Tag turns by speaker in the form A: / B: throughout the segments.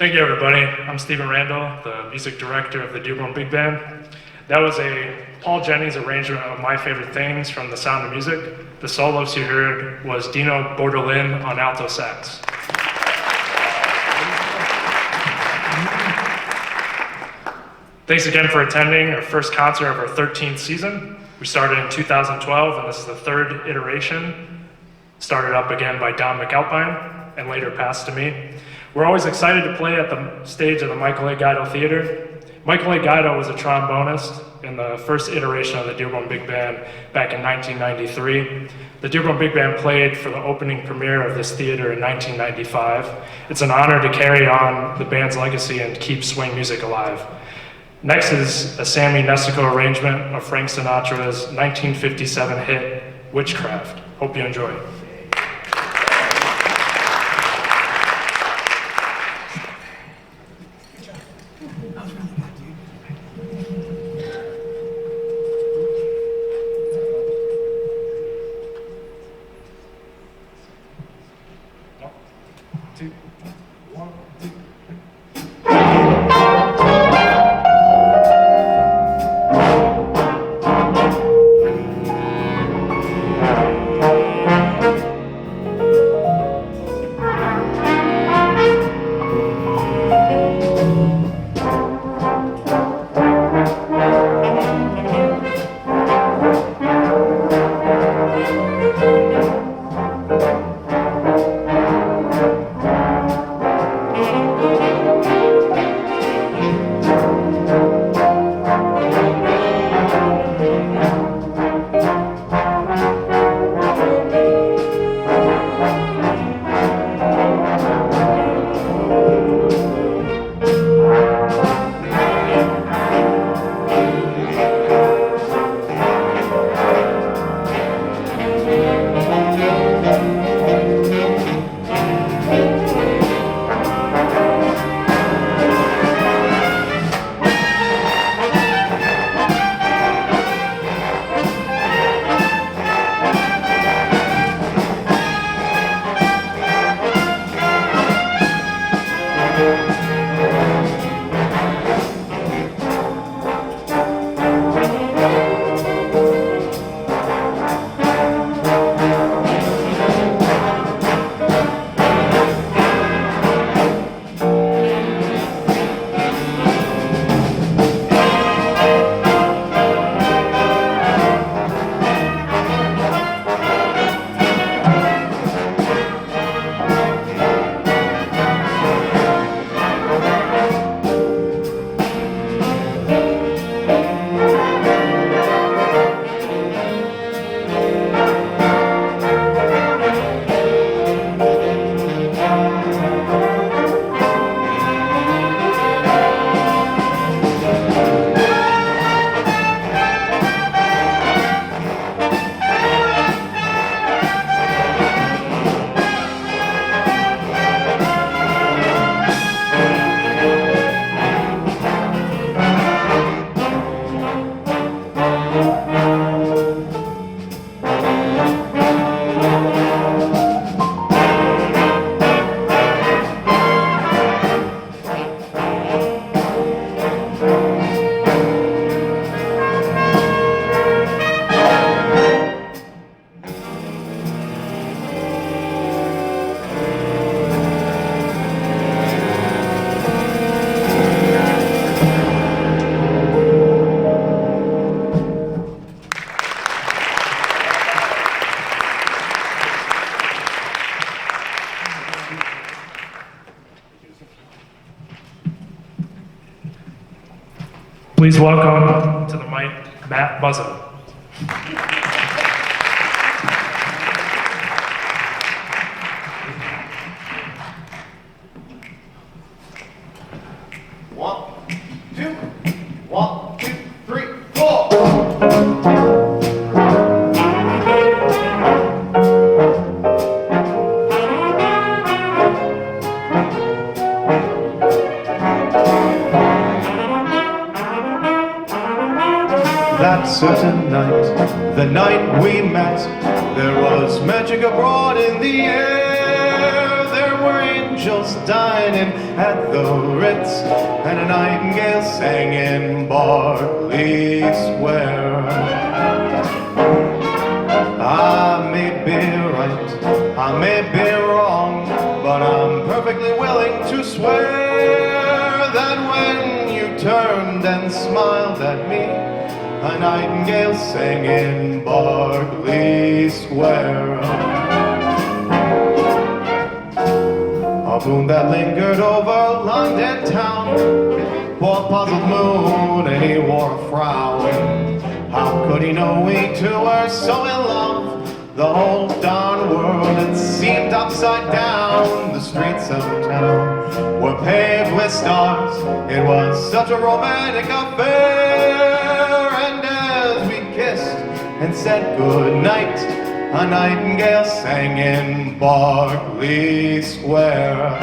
A: Thank you, everybody. I'm Stephen Randall, the music director of the Dearborn Big Band. That was a Paul Jennings arrangement of My Favorite Things from The Sound of Music. The solos you heard was Dino Bortolin on alto sax. Thanks again for attending our first concert of our 13th season. We started in 2012, and this is the third iteration. Started up again by Don McAlpine, and later passed to me. We're always excited to play at the stage of the Michael A. Guido Theater. Michael A. Guido was a trombonist in the first iteration of the Dearborn Big Band back in 1993. The Dearborn Big Band played for the opening premiere of this theater in 1995. It's an honor to carry on the band's legacy and keep swing music alive. Next is a Sammy Nestico arrangement of Frank Sinatra's 1957 hit, Witchcraft. Hope you enjoy. Please welcome to the mic, Matt Muzzin.
B: Certain night, the night we met, there was magic abroad in the air. There were angels angels dining at the Ritz, and a nightingale sang in Berkeley Square. I may be right, I may be wrong, but I'm perfectly willing to swear that when you turned and smiled at me, a nightingale sang in Berkeley Square. A moon that lingered over London town, poor puzzled moon, and he wore a frown. How could he know we two were so in love? The whole darn world, it seemed upside down. The streets of town were paved with stars. It was such a romantic affair. And as we kissed and said goodnight, a nightingale sang in Berkeley Square.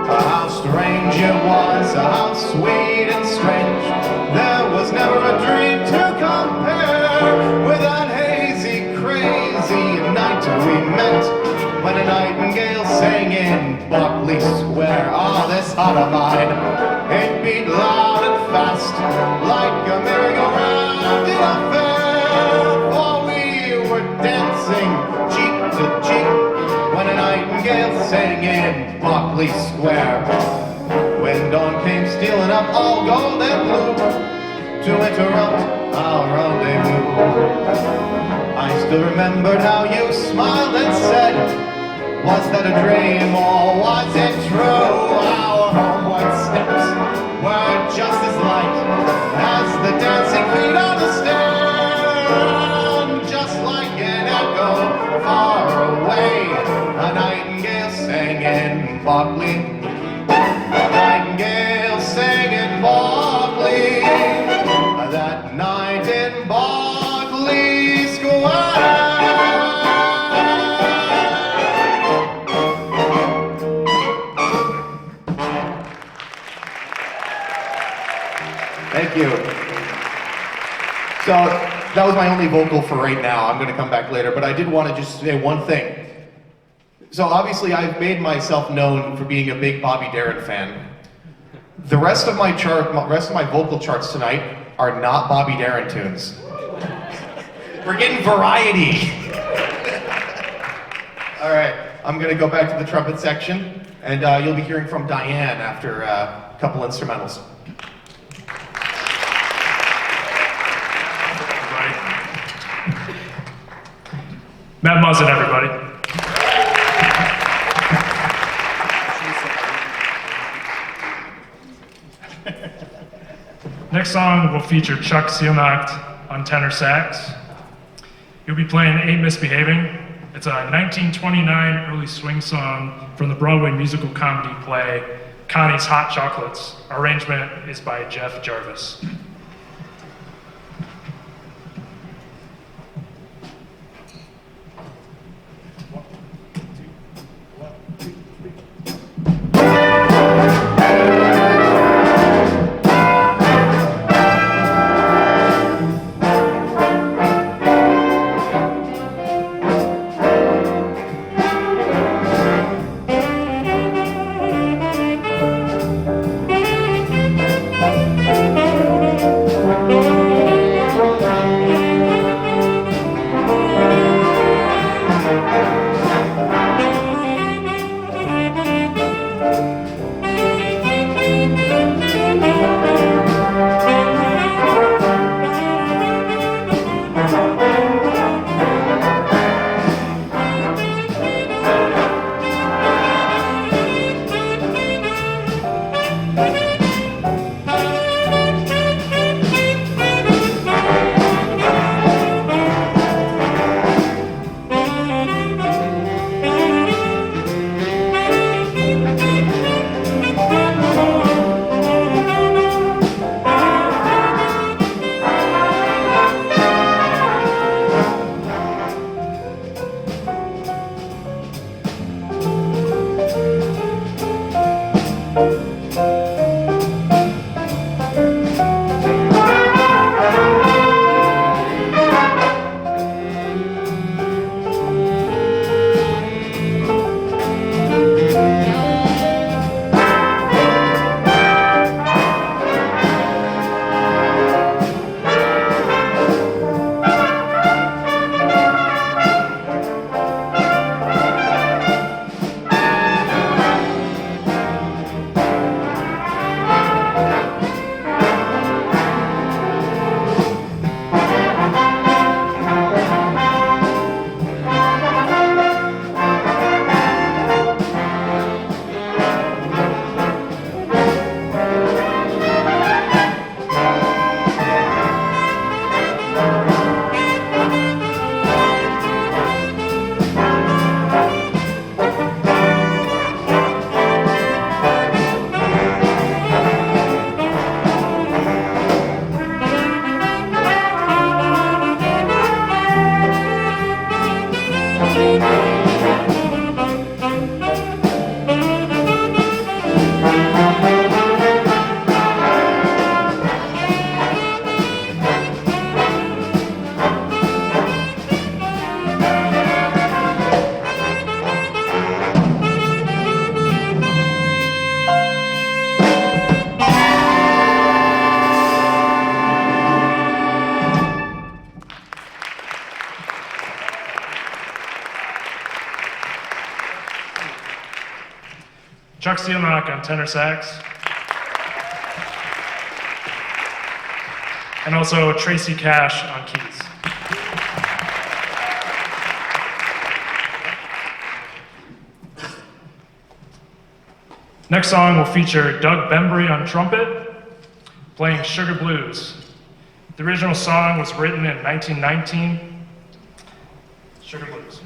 B: How strange it was, how sweet and strange. There was never a dream to compare with that hazy, crazy night we met when a nightingale sang in Berkeley Square. Oh, this heart of mine, it beat loud and fast like a merry-go-round in a fair. For we were dancing cheek to cheek when a nightingale sang in Berkeley Square. When dawn came stealing up all gold and blue to interrupt our rendezvous, I still remembered how you smiled and said, was that a dream or was it true? Our homeward steps were just as light as the dancing feet on the stair. Just like an echo far away, a nightingale sang in Berkeley. Nightingale sang in Berkeley, that night in Berkeley Square.
C: Thank you. So that was my only vocal for right now. I'm going to come back later, but I did want to just say one thing. So obviously I've made myself known for being a big Bobby Darin fan. The rest of my vocal charts tonight are not Bobby Darin tunes. We're getting variety. All right, I'm gonna go back to the trumpet section, and you'll be hearing from Diane after a couple instrumentals.
A: Matt Muzzin, everybody. Next song will feature Chuck Seilnacht on tenor sax. He'll be playing Ain't Misbehaving. It's a 1929 early swing song from the Broadway musical comedy play Connie's Hot Chocolates. Arrangement is by Jeff Jarvis. Chuck Seilnacht on tenor sax. And also Tracy Kash on keys. Next song will feature Doug Bembry on trumpet, playing Sugar Blues. The original song was written in 1919. Sugar Blues.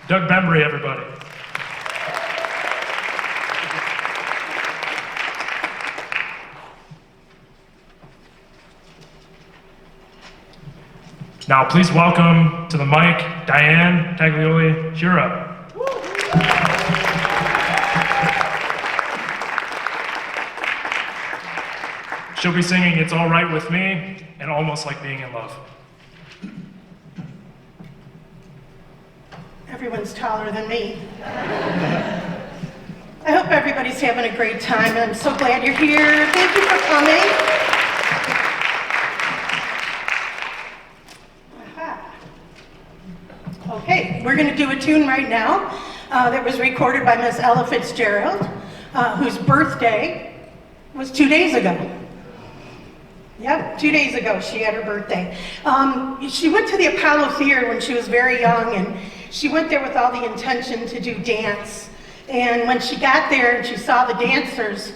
A: Doug Bembry, everybody. Now, please welcome to the mic, Diane Hura. She'll be singing It's All Right With Me and Almost Like Being in Love.
D: Everyone's taller than me. I hope everybody's having a great time. I'm so glad you're here. Thank you for coming. Okay, we're going to do a tune right now that was recorded by Miss Ella Fitzgerald, whose birthday was 2 days ago. Yep, 2 days ago she had her birthday. She went to the Apollo Theater when she was very young, and she went there with all the intention to do dance. And when she got there and she saw the dancers,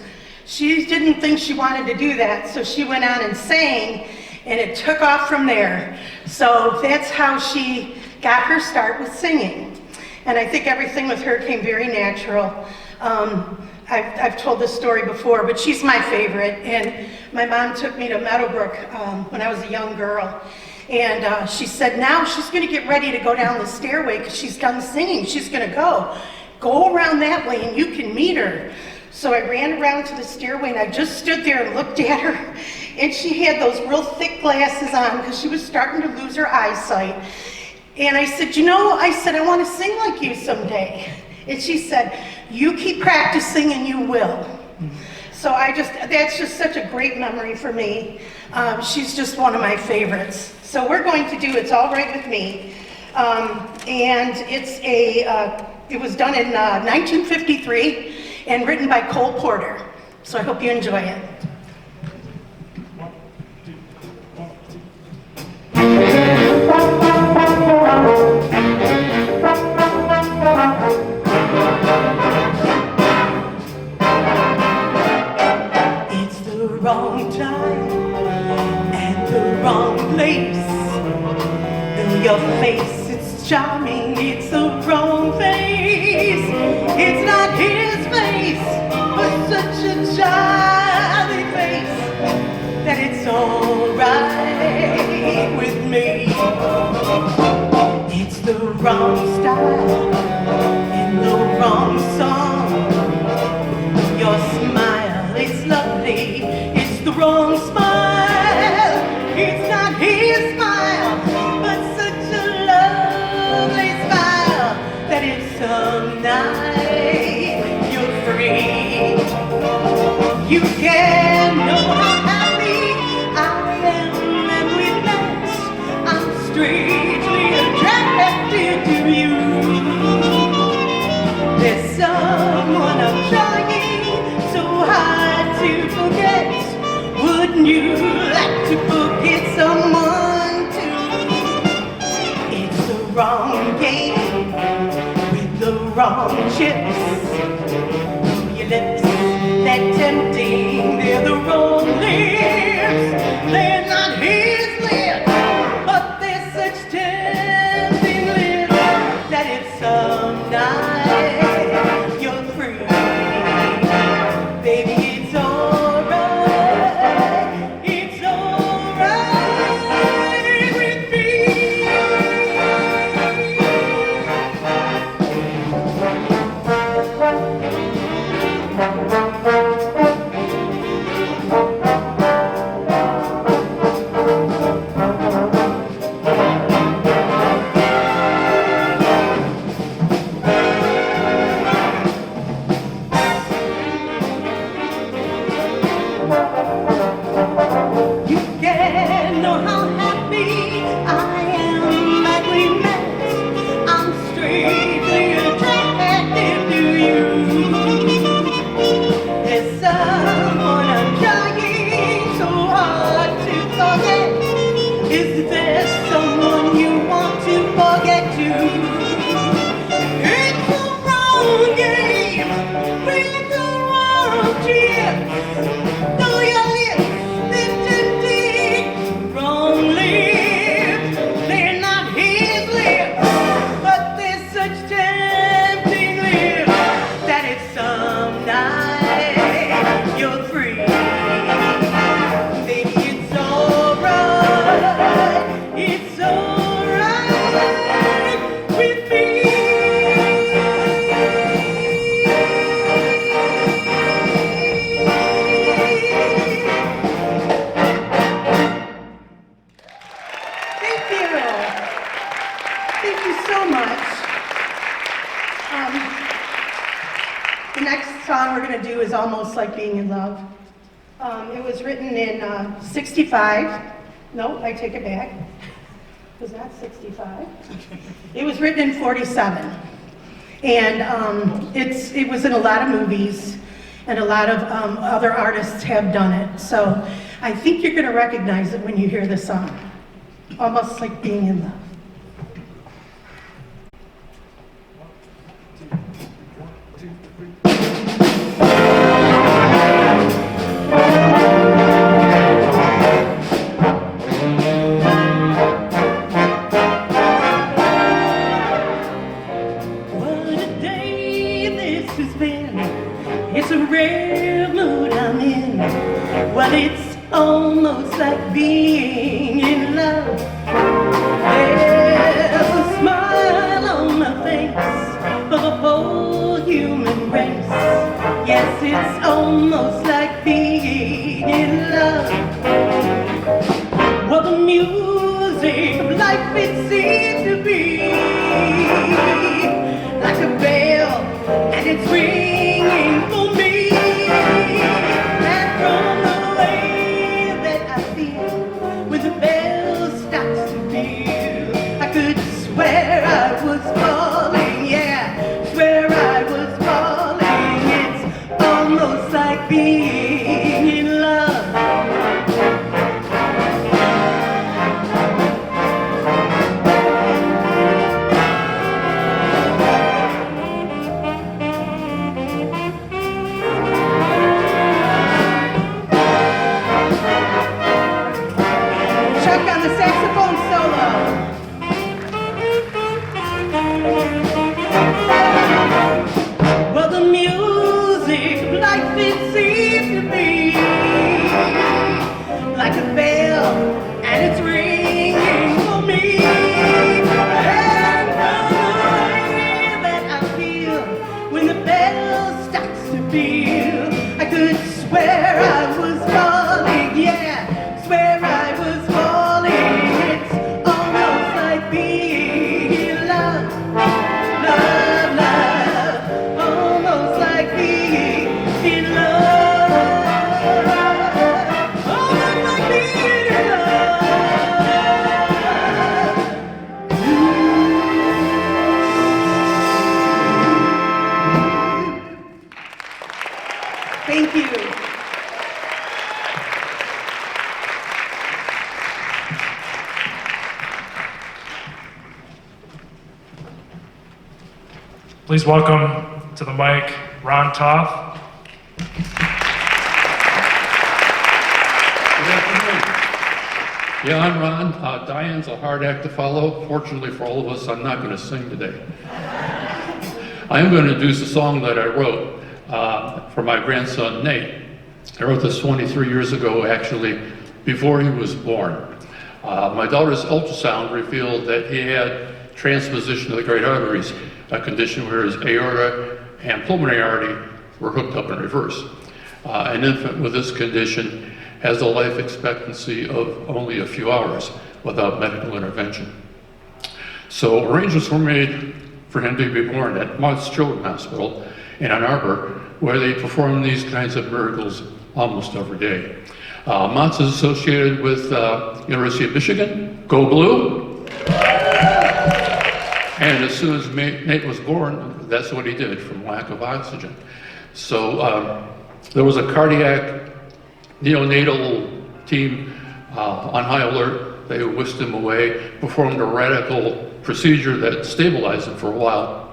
D: She didn't think she wanted to do that, so she went on and sang, and it took off from there. So that's how she got her start with singing. And I think everything with her came very natural. I've told this story before, but she's my favorite. And my mom took me to Meadowbrook when I was a young girl. And she said, now she's going to get ready to go down the stairway because she's done singing. She's going to go around that way and you can meet her. So I ran around to the stairway and I just stood there and looked at her. And she had those real thick glasses on because she was starting to lose her eyesight. And I said, I want to sing like you someday. And she said, you keep practicing and you will. So that's just such a great memory for me. She's just one of my favorites. So we're going to do It's All Right With Me. And it was done in 1953 and written by Cole Porter. So I hope you enjoy it. It's the wrong time and the wrong place. In your face, it's charming, it's the wrong face. It's not his face, but such a charming face that it's all right with me. It's the wrong style and the wrong song. Your smile, it's lovely, it's the wrong smile. It's not his smile, but such a lovely smile that it's some night you're free. You can know how happy I am when we met. I'm strangely attracted to you. There's someone I'm trying so hard to forget. Wouldn't you like to forget someone too? It's the wrong game with the wrong chips. Your lips, they're tempting, they're the wrong lips. They're not his lips, but they're such tempting lips that it's some night you're free. Baby, it's alright, it's alright with me. You can know how happy I am that we met. I'm strangely attracted to you. There's someone I'm trying so hard to forget. Is there someone you want to forget too? It's the wrong game with the wrong chips. Know your lips, they're tempting, wrong lips. They're not his lips, but they're such tempting lips that it's some night you're free. Baby, it's alright with me. Thank you. Thank you so much. The next song we're going to do is Almost Like Being in Love. It was written in 65. No, I take it back. It was not 65. It was written in 47. And it was in a lot of movies, and a lot of other artists have done it. So I think you're going to recognize it when you hear the song. Almost Like Being in Love. it's almost like being in love. There's a smile on my face for the whole human race. Yes, it's almost like being in love. Well, the music of life, it seems to be like a bell, and it's ringing for me. And from the way that I feel when the bell starts to peal, I could swear I was falling, yeah, swear I was falling. It's almost like being in love. Chuck on the saxophone solo. Well, the music of life, it seems to be like a bell, and it's ringing for me. And from the way that I feel when the bell starts to peal, I could swear I was falling, yeah, swear I was falling. It's almost like being in love, love, love, almost like being in love, almost like being in love. Thank you.
A: Please welcome to the mic Ron Toth.
E: Good afternoon. Yeah, I'm Ron. Diane's a hard act to follow. Fortunately for all of us, I'm not going to sing today. I am going to introduce a song that I wrote for my grandson, Nate. I wrote this 23 years ago, actually, before he was born. My daughter's ultrasound revealed that he had transposition of the great arteries, a condition where his aorta and pulmonary artery were hooked up in reverse. An infant with this condition has a life expectancy of only a few hours without medical intervention. So arrangements were made for him to be born at Muzzin Children's Hospital in Ann Arbor, where they perform these kinds of miracles almost every day. Muzzin is associated with University of Michigan. Go Blue! And as soon as Nate was born, that's what he did from lack of oxygen. So there was a cardiac neonatal team on high alert. They whisked him away, performed a radical procedure that stabilized him for a while.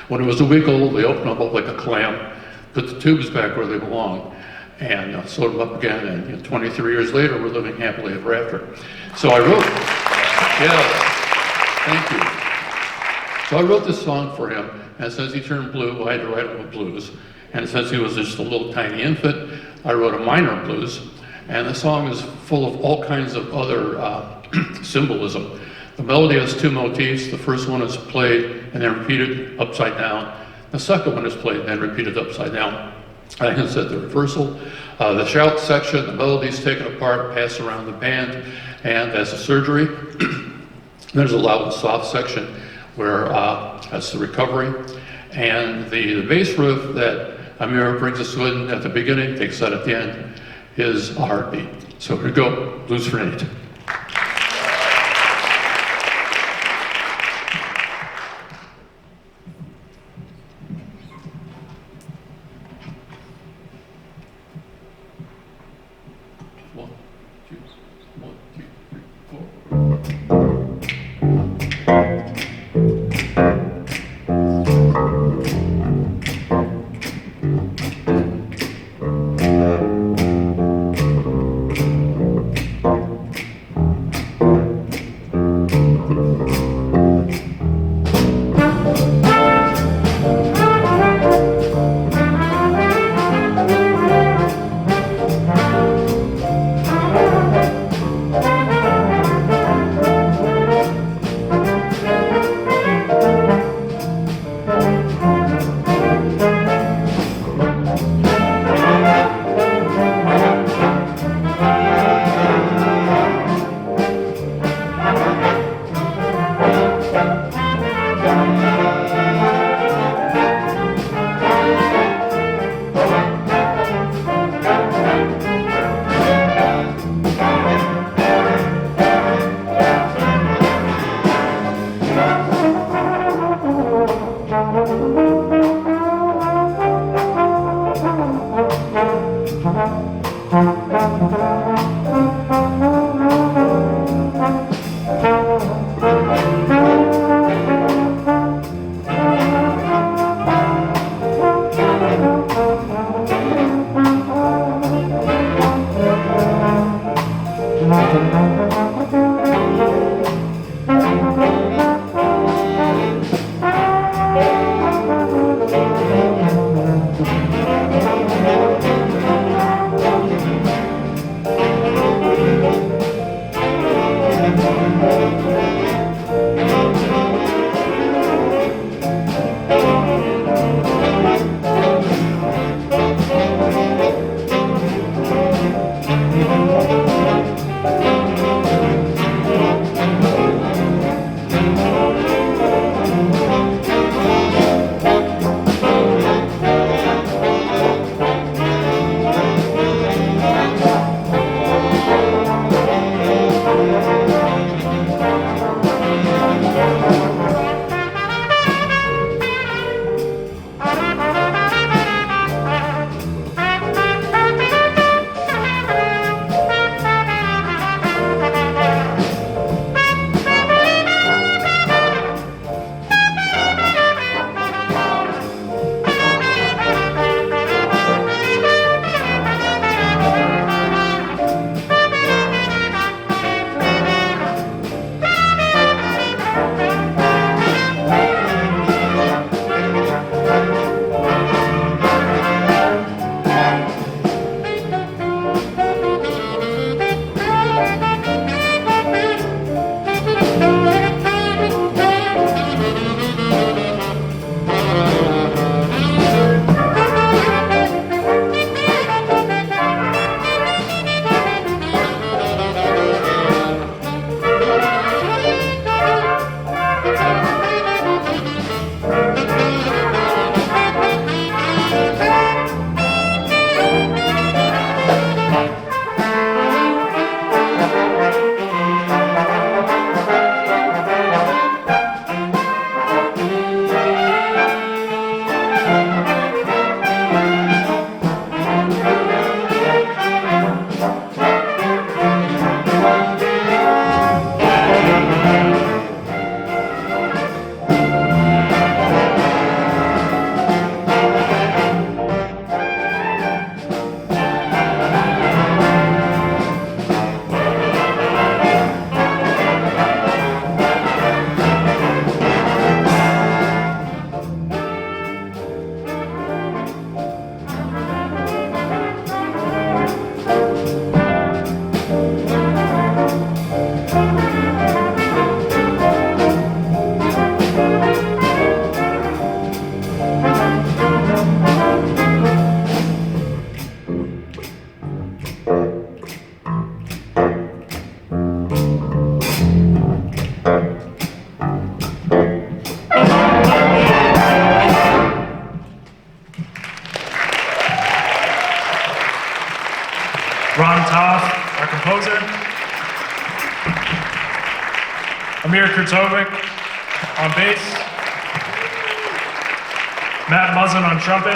E: When he was a week old, they opened him up like a clam, put the tubes back where they belong, and sewed him up again. And 23 years later, we're living happily ever after. So I wrote, thank you. So I wrote this song for him, and since he turned blue, I had to write him a blues. And since he was just a little tiny infant, I wrote a minor blues. And the song is full of all kinds of other symbolism. The melody has two motifs. The first one is played and then repeated upside down. The second one is played and then repeated upside down. I think it's at the reversal. The shout section, the melody is taken apart, passed around the band, and as a surgery, there's a loud and soft section where that's the recovery. And the bass riff that Emir brings us in at the beginning, takes that at the end, is a heartbeat. So here we go, Blues for Nate. One, two, 3, 4.
A: Ron Toth, our composer. Emir Curtovic on bass. Matt Muzzin on trumpet.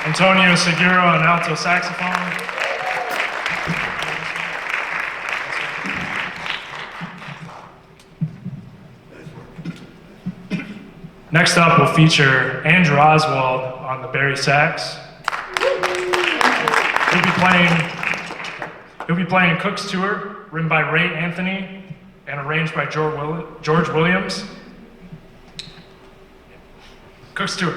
A: Antonio Segura on alto saxophone. Next up, we'll feature Andrew Oswald on the Barry sax. He'll be playing Cook's Tour, written by Ray Anthony and arranged by George Williams. Cook's Tour.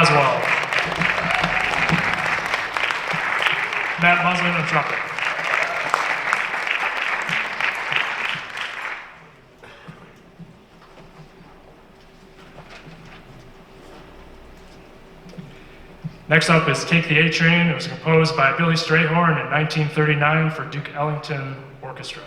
A: Oswald. Muzzin on trumpet. Next up is Take the A Train. It was composed by Billy Strayhorn in 1939 for Duke Ellington Orchestra.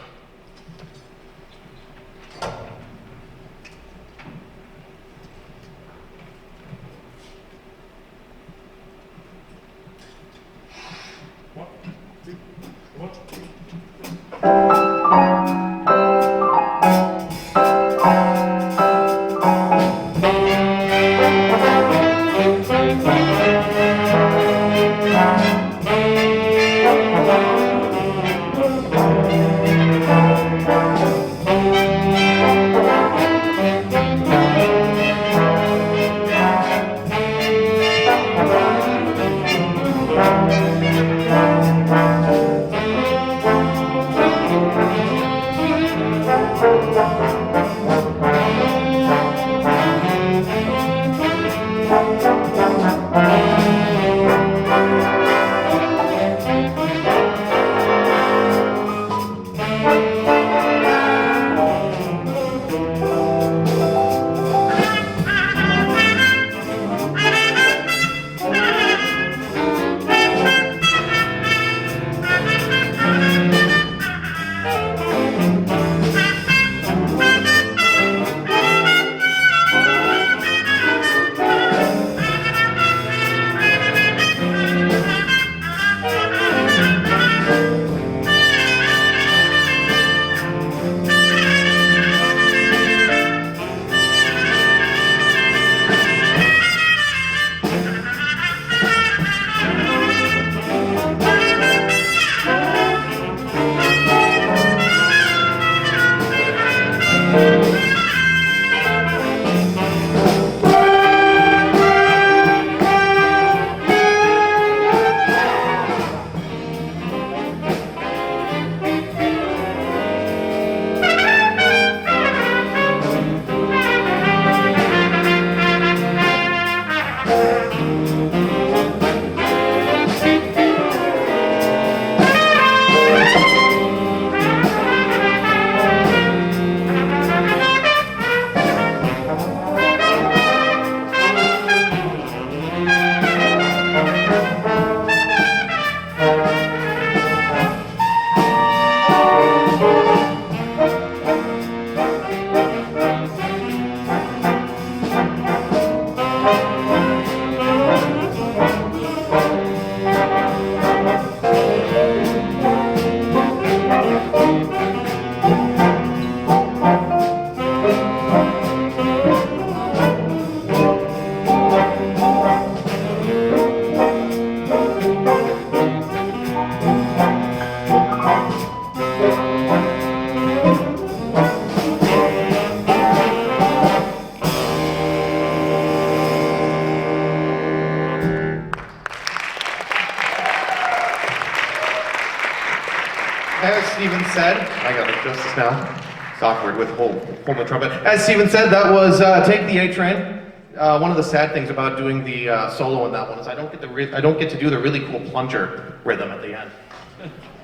C: As Steven said, that was Take the A Train. One of the sad things about doing the solo in that one is I don't get to do the really cool plunger rhythm at the end.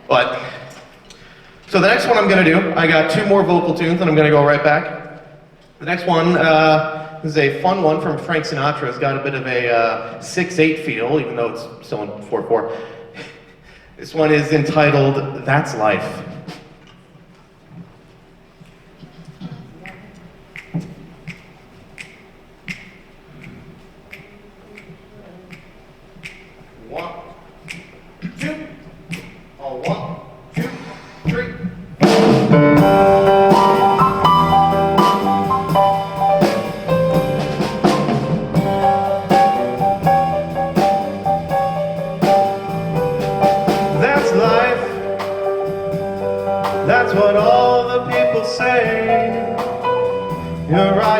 C: But so the next one I'm going to do, I got two more vocal tunes, and I'm going to go right back. The next one is a fun one from Frank Sinatra. It's got a bit of a 6/8 feel, even though it's still in 4/4. This one is entitled "That's Life."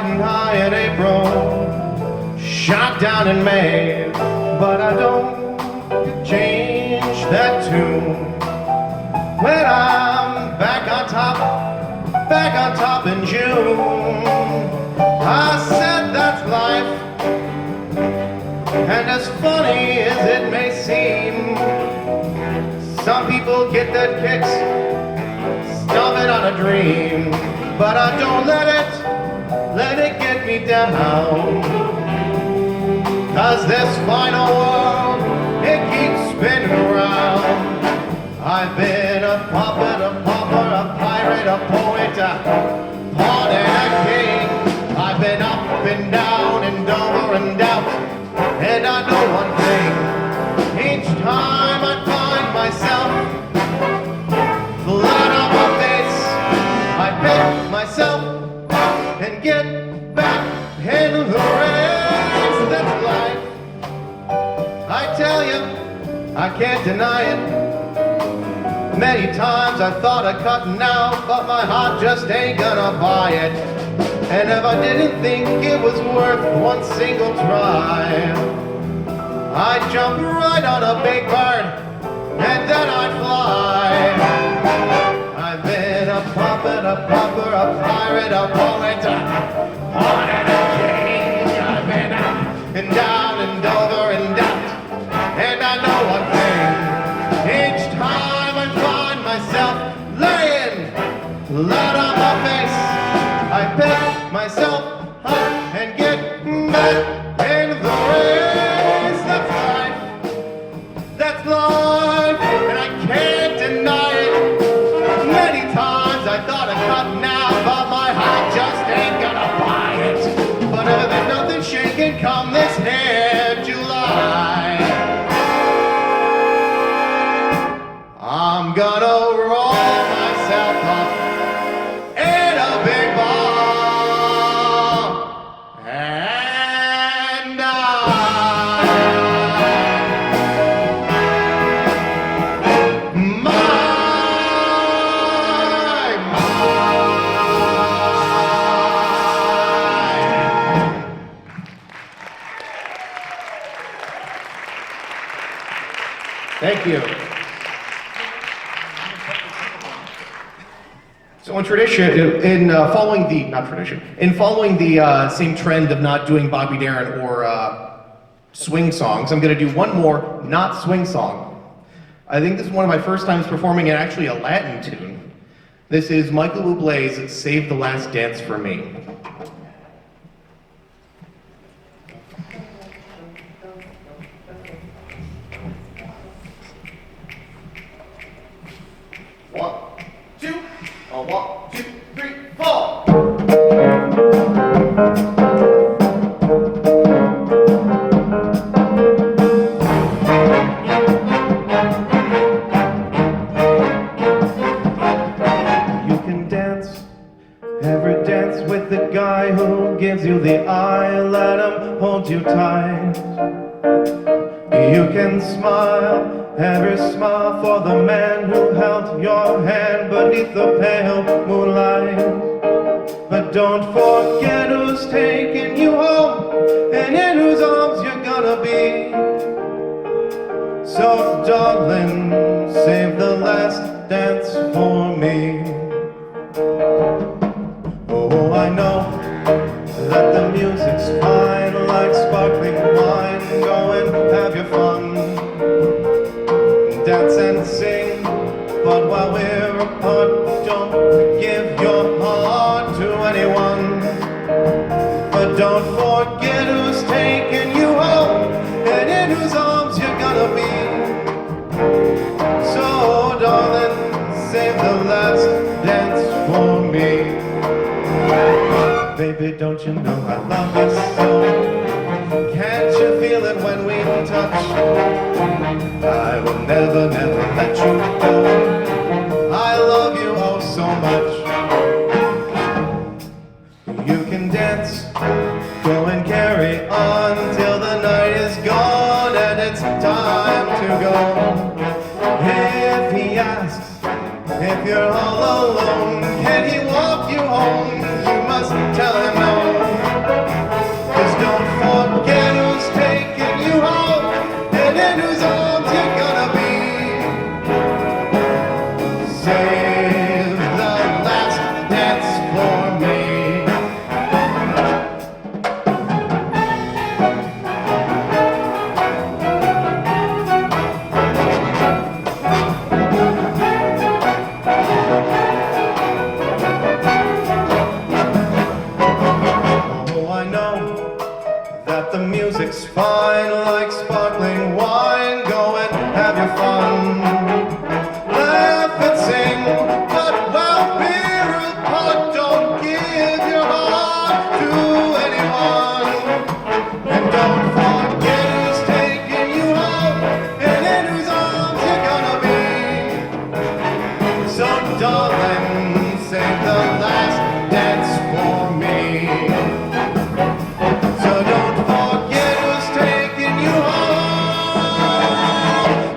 C: riding high in April, shot down in May, but I don't change that tune. When I'm back on top in June, I said that's life, and as funny as it may seem, some people get their kicks stomping on a dream, but I don't let it get me down, 'cause this final world, it keeps spinning around. I've been a puppet, a pauper, a pirate, a poet, a pawn and a king. I've been up and down and over and out, and I know one thing. Each time I find myself flat on my face, I pick myself and get back in the race. That's life. I tell you, I can't deny it. Many times I thought of cutting out, but my heart just ain't gonna buy it. And if I didn't think it was worth one single try, I'd jump right on a big bird, and then I'd fly. I've been a puppet, a pauper, a pirate, a poet, a pawn and a king. I've been up and down and over and out, and I know one thing. Each time I find myself laying flat on my face, I pick myself up and get back in the race. That's life. That's life, and I can't deny it. Many times I thought of cutting out, but my heart just ain't gonna buy it. But if there's nothing shaking come this here July, I'm gonna roll myself up in a big ball and die. Thank you. So in tradition, in following the same trend of not doing Bobby Darin or swing songs, I'm going to do one more not swing song. I think this is one of my first times performing in actually a Latin tune. This is Michael Bublé's "Save the Last Dance for Me." One, two, three, four. You can dance, every dance with the guy who gives you the eye, let him hold you tight. You can smile, every smile for the man who held your hand beneath the pale moonlight. But don't forget who's taking you home and in whose arms you're gonna be. So darling, save the last dance for me. Oh, I know that the music's fine, like sparkling wine. Go and have your fun, dance and sing, but while we're apart, don't give your heart to anyone. But don't forget who's taking you home and in whose arms you're gonna be. So darling, save the last dance for me. Baby, don't you know I love you so? Can't you feel it when we touch? I will never, never let you go. I love you oh so much. You can dance, go and carry on till the night is gone and it's time to go. If he asks if you're all alone, can he walk you home? You must tell him no.
B: that the music's fine like sparkling wine. Go and have your fun, laugh and sing, but while beer apart, don't give your heart to anyone. And don't forget who's taking you home and in whose arms you're gonna be. So darling, save the last dance for me. So don't forget who's taking you home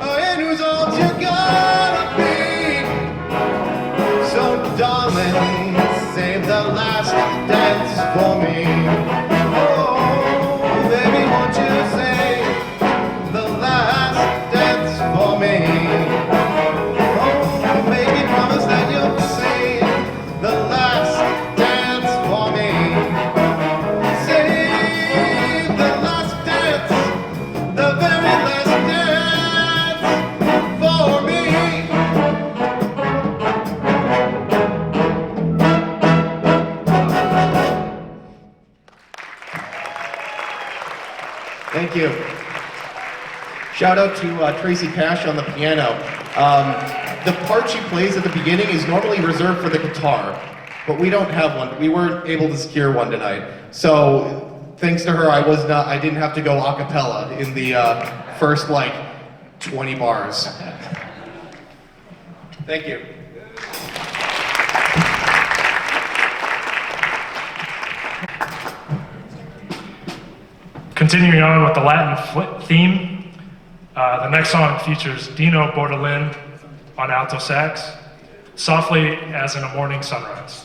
B: and whose arms you're gonna be. So darling, save the last dance for me. Baby, won't you say the last dance for me? Oh, baby, promise that you'll say the last dance for me. Say the last dance, the very last dance for me.
C: Thank you. Shout out to Tracy Kash on the piano. The part she plays at the beginning is normally reserved for the guitar, but we don't have one. We weren't able to secure one tonight. So thanks to her, I didn't have to go a cappella in the first 20 bars. Thank you.
A: Continuing on with the Latin theme, the next song features Dino Bortolin on alto sax, Softly as in a Morning Sunrise.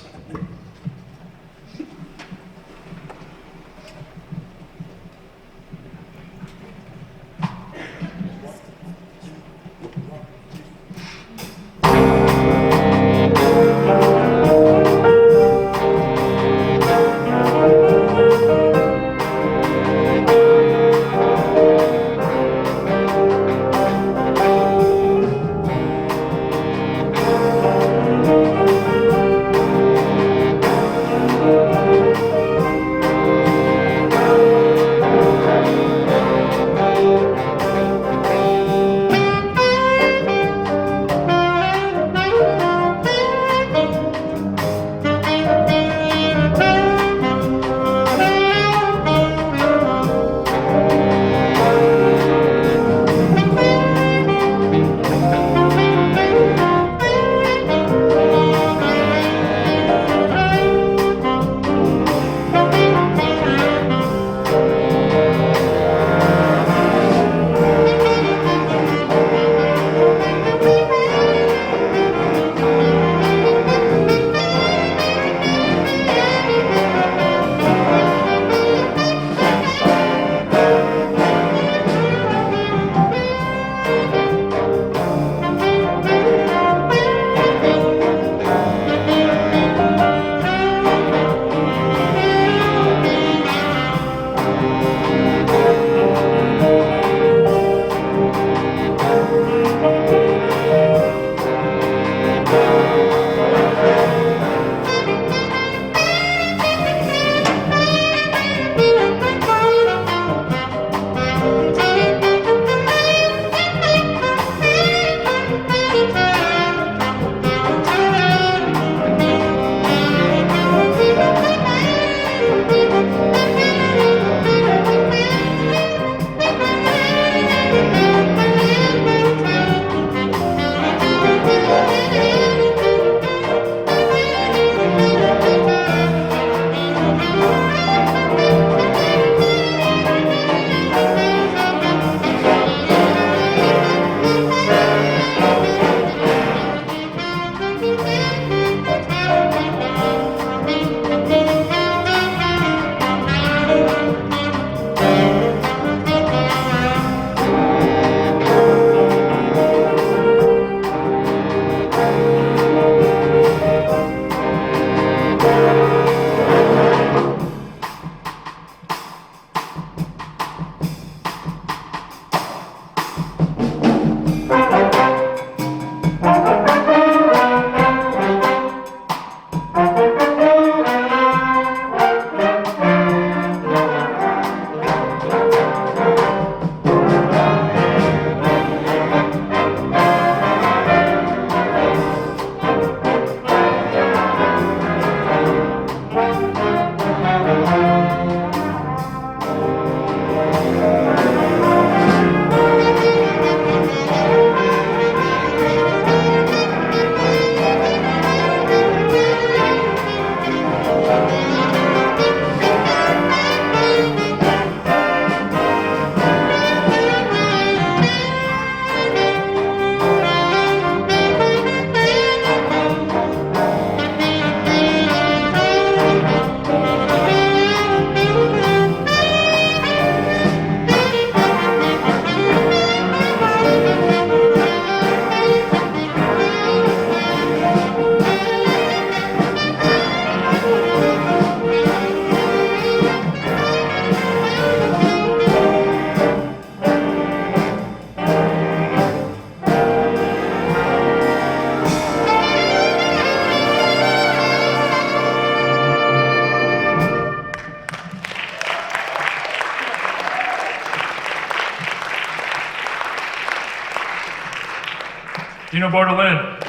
A: Dino Bortolin.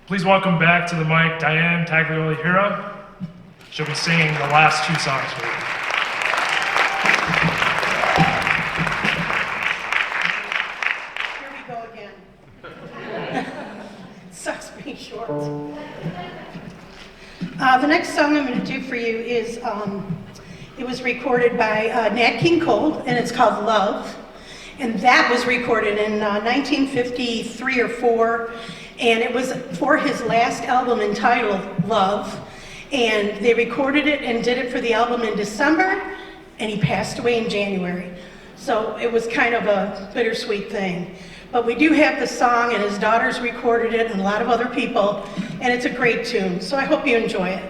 A: Please welcome back to the mic Diane Hura. She'll be singing the last two songs for you.
D: Sucks being short. The next song I'm going to do for you is, it was recorded by Nat King Cole, and it's called Love. And that was recorded in 1953 or 4, and it was for his last album entitled Love. And they recorded it and did it for the album in December, and he passed away in January. So it was kind of a bittersweet thing. But we do have the song, and his daughters recorded it, and a lot of other people, and it's a great tune. So I hope you enjoy it.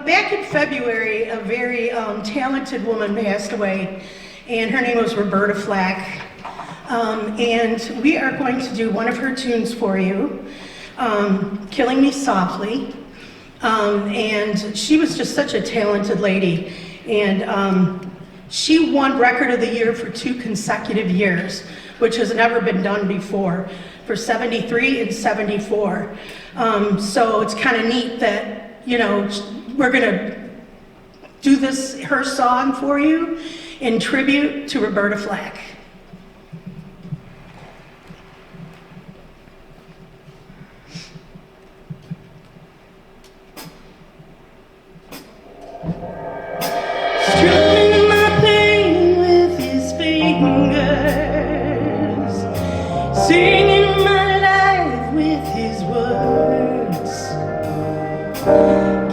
D: Back in February, a very talented woman passed away, and her name was Roberta Flack. And we are going to do one of her tunes for you, Killing Me Softly. And she was just such a talented lady. And she won Record of the Year for 2 consecutive years, which has never been done before, for 73 and 74. So it's kind of neat that, you know, we're gonna do this, her song for you in tribute to Roberta Flack. Strumming my pain with his fingers, singing my life with his words,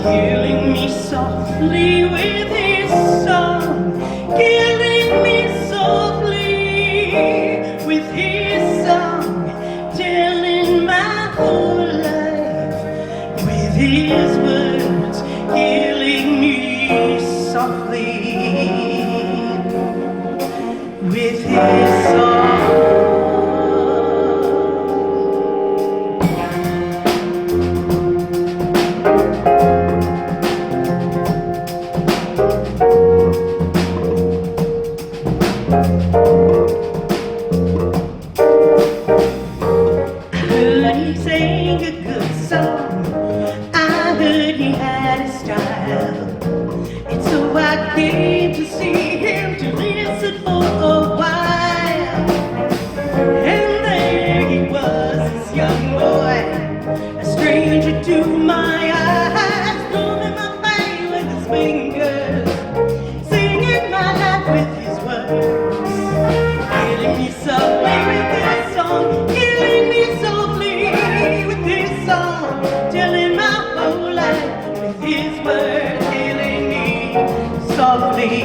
D: killing me softly with his song, killing me softly with his song, telling my whole life with his words, killing me softly with his song.
F: heard he sang a good song. I heard he had a style. And so I came to see him to listen for a while. And there he was, this young boy, a stranger to my eyes, drumming my pain with his fingers, singing my life with his words, killing me softly with his song, killing me softly with his song, telling my whole life with his words, killing me softly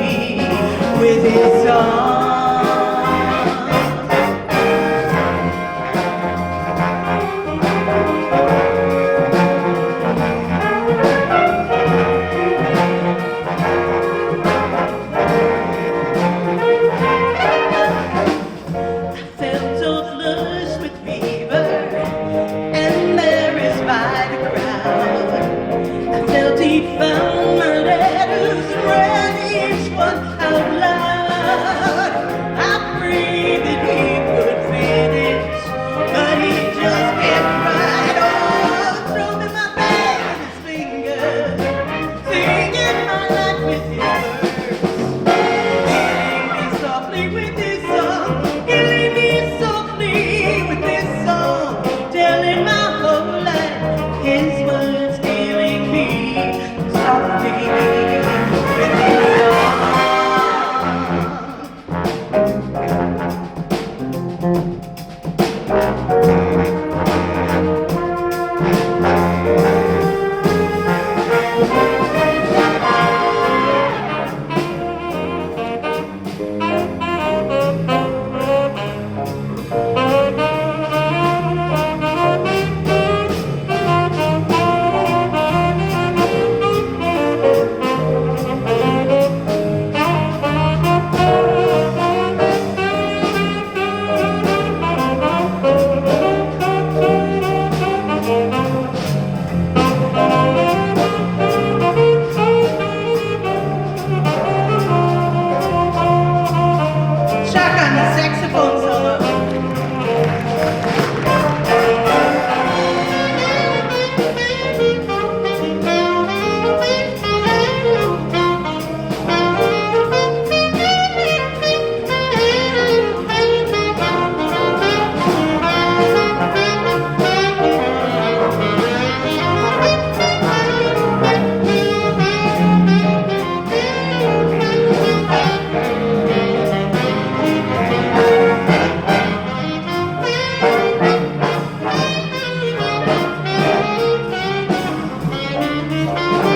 F: with his song. Found my letters and read each one out loud. I prayed that he could finish, but he just kept right on, drumming my back with his fingers, singing my life with his words, killing me softly with his song, killing me softly with his song, telling my whole life his words, killing me softly with his song. Shotgun, the saxophone solo.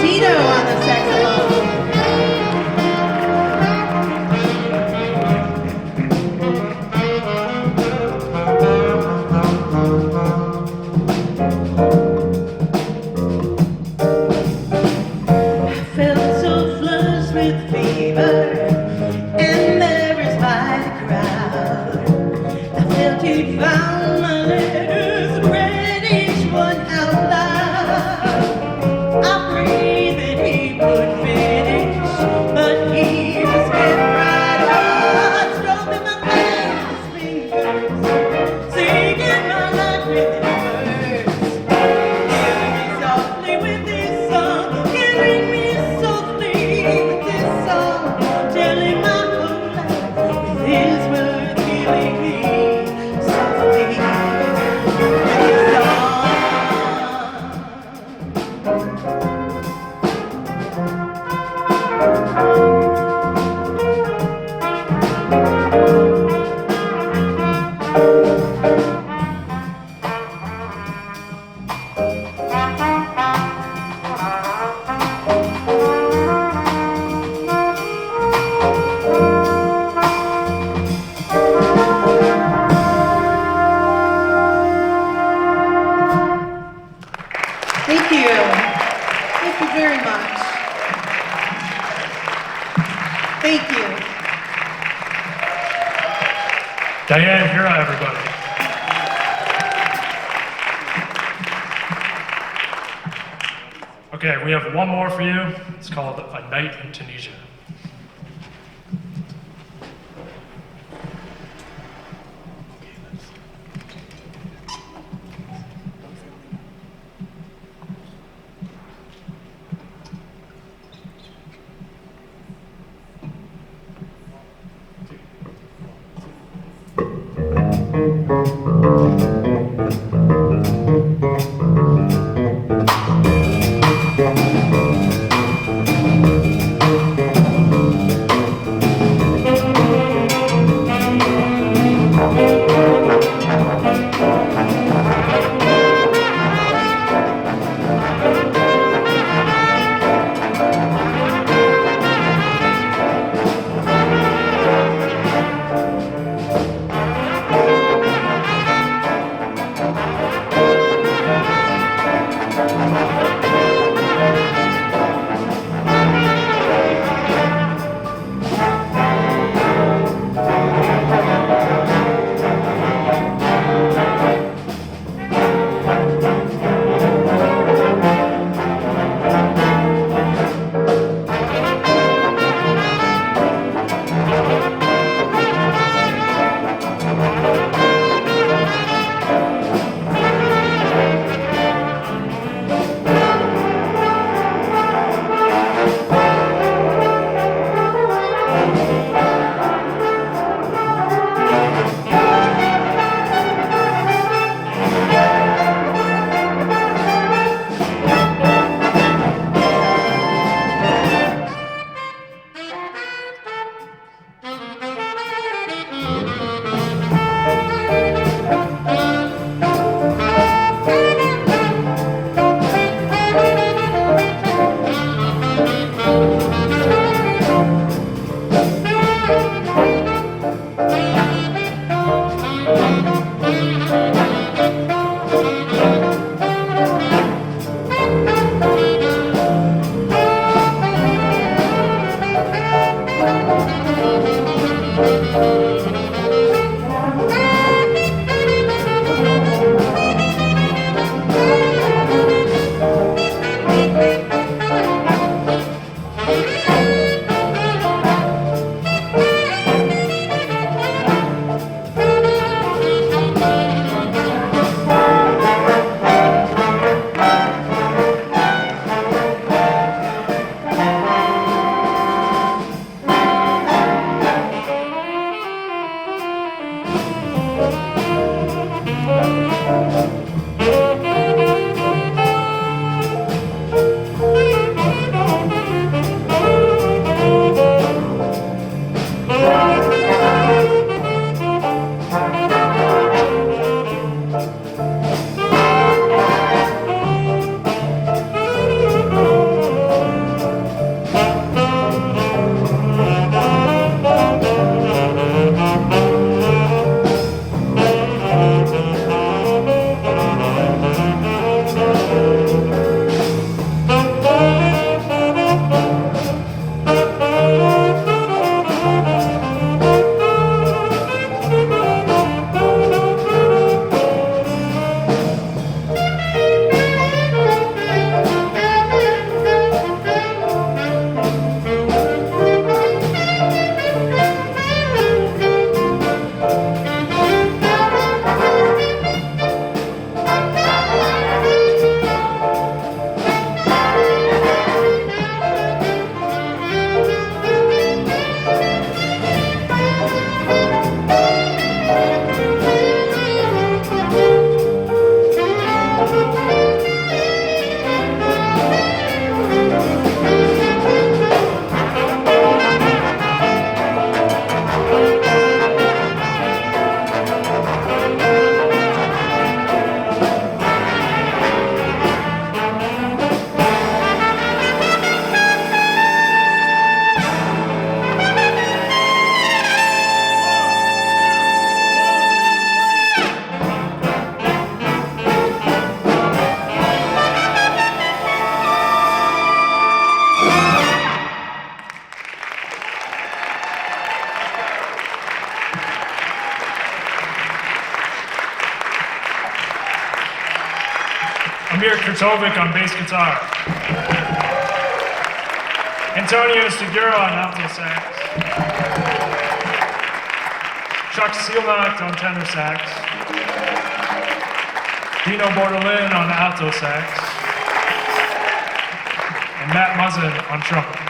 F: Dino on the saxophone. I felt so flushed with fever, and there is by the crowd. I felt he found my letters and read each one out loud. I prayed that he would finish, but he just kept right on, strumming my pain with his fingers, singing my life with his words, killing me softly with his song, killing me softly with his song, telling my whole life with his words, killing me softly with his song. Thank you. Thank you very much. Thank you.
A: Diane Hura, everybody. Okay, we have one more for you. It's called A Night in Tunisia. Emir Curtovic on bass guitar. Segura on alto sax. Seilnacht on tenor sax. Dino Bortolin on alto sax. And Muzzin on trumpet.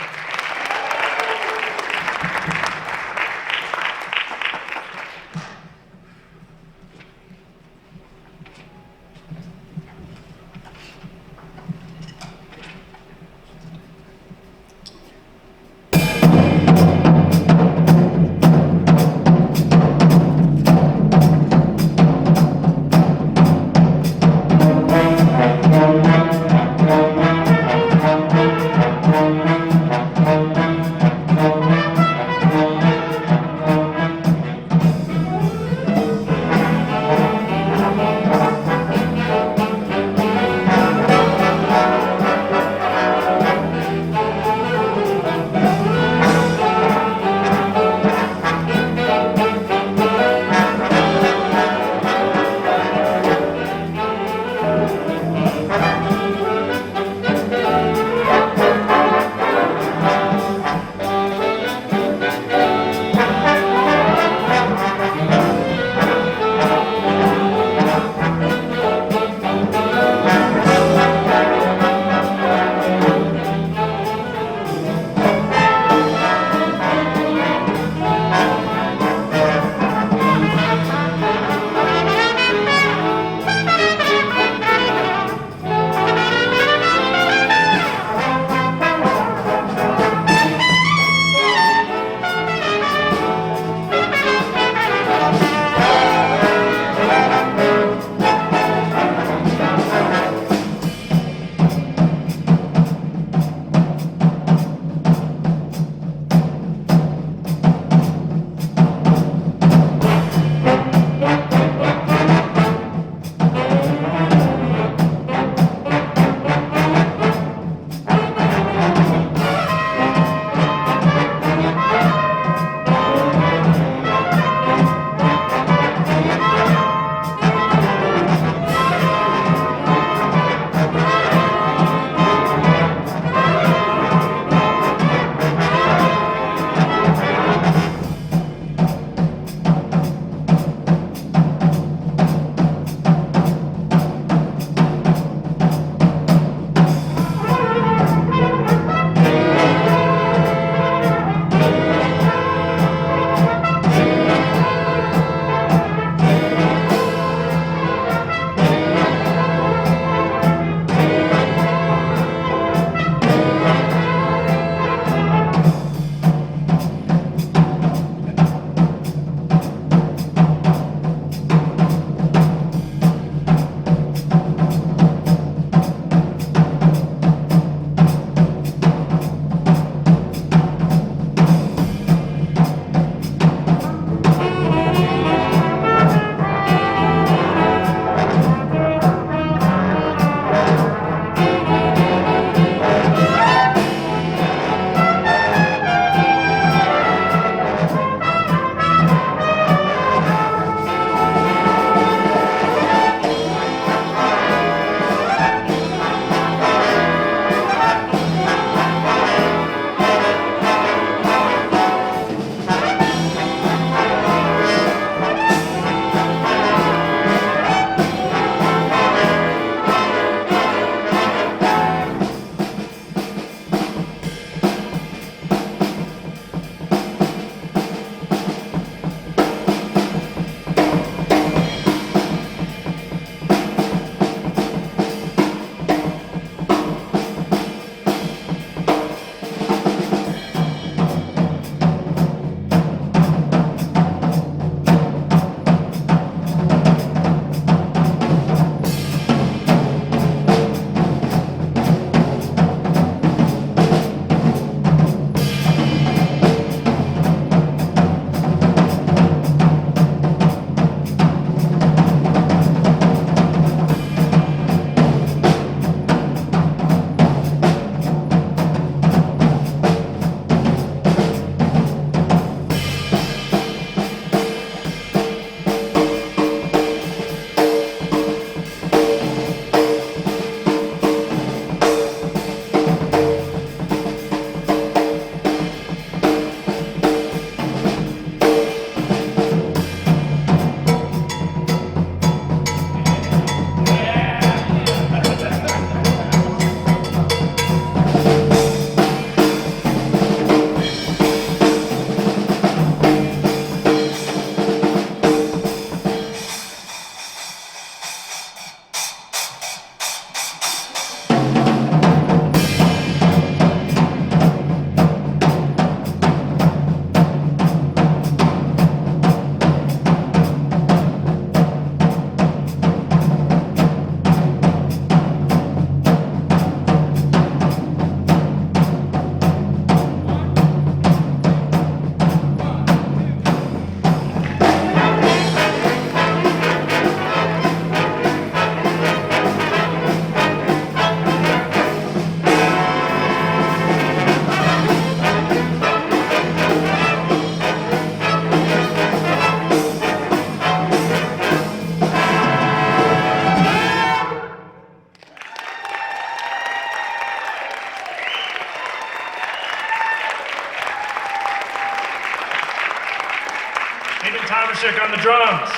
A: Aiden Tomashik on the drums.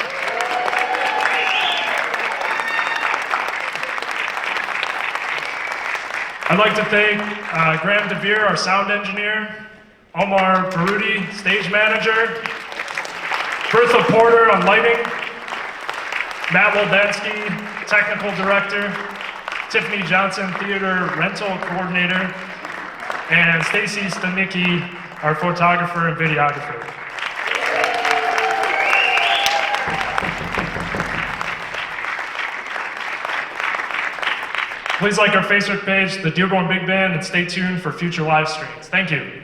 A: I'd like to thank Graham DeVere, our sound engineer, Omar Baruti, stage manager, Bertha Porter on lighting, Matt Woldansky, technical director, Tiffany Johnson, theater rental coordinator, and Stacy Stanicki, our photographer and videographer. Please like our Facebook page, the Dearborn Big Band, and stay tuned for future live streams. Thank you.